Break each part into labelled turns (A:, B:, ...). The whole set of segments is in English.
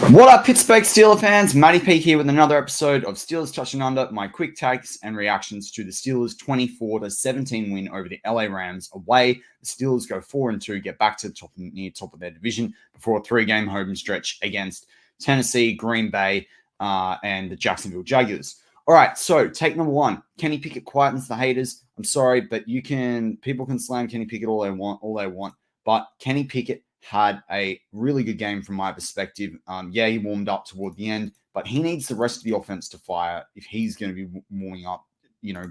A: What up, Pittsburgh Steelers fans? Matty Peak here with another episode of Steelers Touching Under, my quick takes and reactions to the Steelers' 24-17 win over the LA Rams away. The Steelers go 4-2, get back to the near top of their division before a 3-game home stretch against Tennessee, Green Bay, and the Jacksonville Jaguars. All right, so take number one. Kenny Pickett quietens the haters. I'm sorry, but people can slam Kenny Pickett all they want, but Kenny Pickett had a really good game from my perspective. He warmed up toward the end, but he needs the rest of the offense to fire if he's going to be warming up,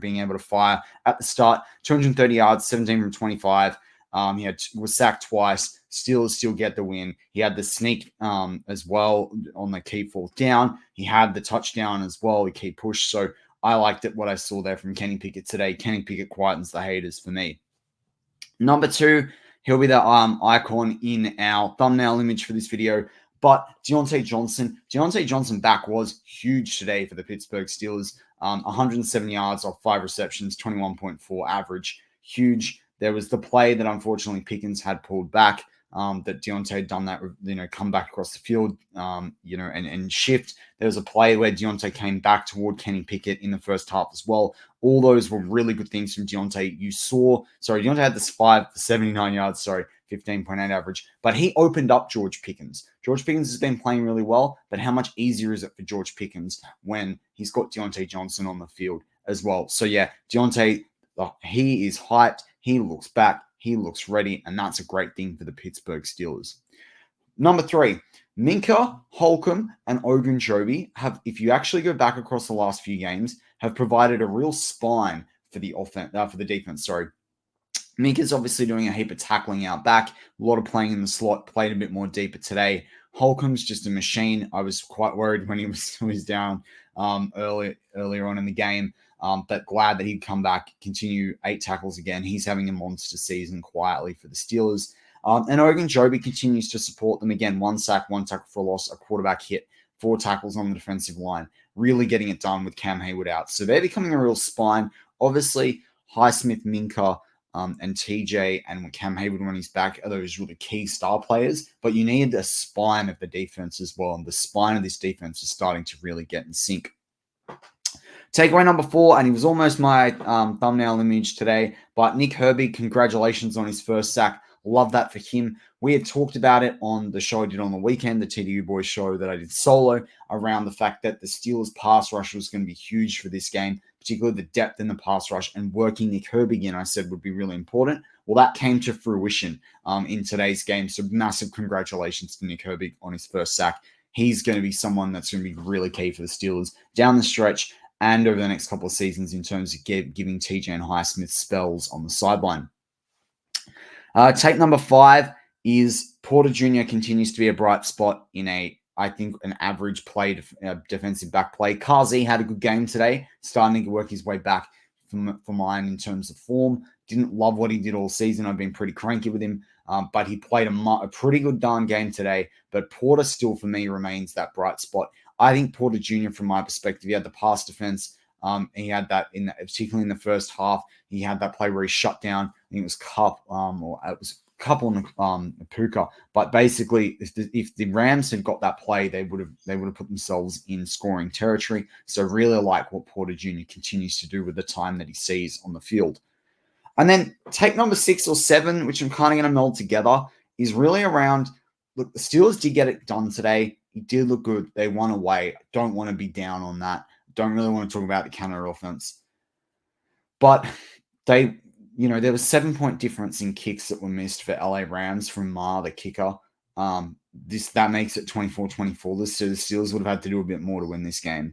A: being able to fire at the start. 230 yards, 17 from 25. He was sacked twice. Steelers still get the win. He had the sneak as well on the key fourth down. He had the touchdown as well, the key push. So I liked it, what I saw there from Kenny Pickett today. Kenny Pickett quietens the haters for me. Number two, he'll be the icon in our thumbnail image for this video. But Diontae Johnson back was huge today for the Pittsburgh Steelers. 107 yards off 5 receptions, 21.4 average. Huge. There was the play that unfortunately Pickens had pulled back. That Diontae had done that, come back across the field, and shift. There was a play where Diontae came back toward Kenny Pickett in the first half as well. All those were really good things from Diontae. Diontae had this 79 yards, 15.8 average, but he opened up George Pickens. George Pickens has been playing really well, but how much easier is it for George Pickens when he's got Diontae Johnson on the field as well? So yeah, Diontae, he is hyped. He looks back. He looks ready, and that's a great thing for the Pittsburgh Steelers. Number three, Minka, Holcomb, and Ogunjobi have, if you actually go back across the last few games, have provided a real spine for the defense. Minka's obviously doing a heap of tackling out back, a lot of playing in the slot, played a bit more deeper today. Holcomb's just a machine. I was quite worried when he was down earlier on in the game. But glad that he'd come back, continue 8 tackles again. He's having a monster season quietly for the Steelers. And Ogunjobi continues to support them again. 1 sack, 1 tackle for a loss, a quarterback hit, 4 tackles on the defensive line. Really getting it done with Cam Hayward out. So they're becoming a real spine. Obviously, Highsmith, Minka, and TJ and Cam Hayward when he's back are those really key star players. But you need a spine of the defense as well. And the spine of this defense is starting to really get in sync. Takeaway number 4, and he was almost my thumbnail image today, but Nick Herbig, congratulations on his first sack. Love that for him. We had talked about it on the show I did on the weekend, the TDU Boys show that I did solo, around the fact that the Steelers' pass rush was going to be huge for this game, particularly the depth in the pass rush, and working Nick Herbig in, I said, would be really important. Well, that came to fruition in today's game, so massive congratulations to Nick Herbig on his first sack. He's going to be someone that's going to be really key for the Steelers down the stretch and over the next couple of seasons in terms of giving TJ and Highsmith spells on the sideline. Take number 5 is Porter Jr. continues to be a bright spot in an average play, defensive back play. Kazi had a good game today, starting to work his way back for mine in terms of form. Didn't love what he did all season. I've been pretty cranky with him, but he played a pretty good darn game today. But Porter still, for me, remains that bright spot. I think Porter Jr., from my perspective, he had the pass defense. He had that particularly in the first half. He had that play where he shut down. I think it was Cup, or it was Cup on Puka. But basically, if the Rams had got that play, they would have put themselves in scoring territory. So really like what Porter Jr. continues to do with the time that he sees on the field. And then take number 6 or 7, which I'm kind of going to meld together, is really around. Look, the Steelers did get it done today. It did look good. They won away. Don't want to be down on that. Don't really want to talk about the counter offense. But there was 7-point difference in kicks that were missed for LA Rams from Ma, the kicker. That makes it 24-24. So the Steelers would have had to do a bit more to win this game.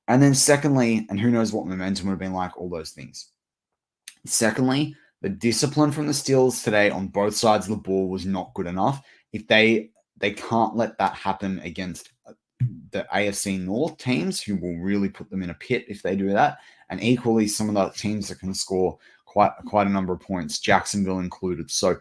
A: And then secondly, and who knows what momentum would have been like, all those things. Secondly, the discipline from the Steelers today on both sides of the ball was not good enough. If they can't let that happen against the AFC North teams, who will really put them in a pit if they do that. And equally, some of the teams that can score quite a number of points, Jacksonville included. So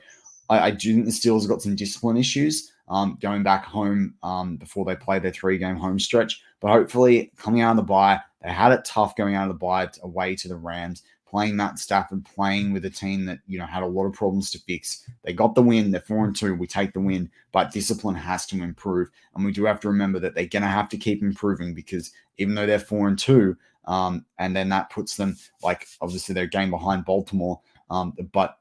A: I do think the Steelers got some discipline issues going back home before they play their 3-game home stretch. But hopefully, coming out of the bye, they had it tough going out of the bye away to the Rams. playing Matt Stafford, playing with a team that, had a lot of problems to fix. They got the win. They're 4-2. We take the win, but discipline has to improve. And we do have to remember that they're going to have to keep improving, because even though they're 4-2, and then that puts them, obviously they're a game behind Baltimore, but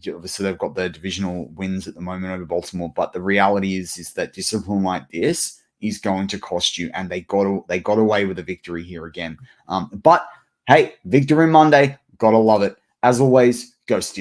A: obviously they've got their divisional wins at the moment over Baltimore. But the reality is that discipline like this is going to cost you, and they got away with a victory here again. But hey, victory Monday, gotta love it. As always, go Steelers.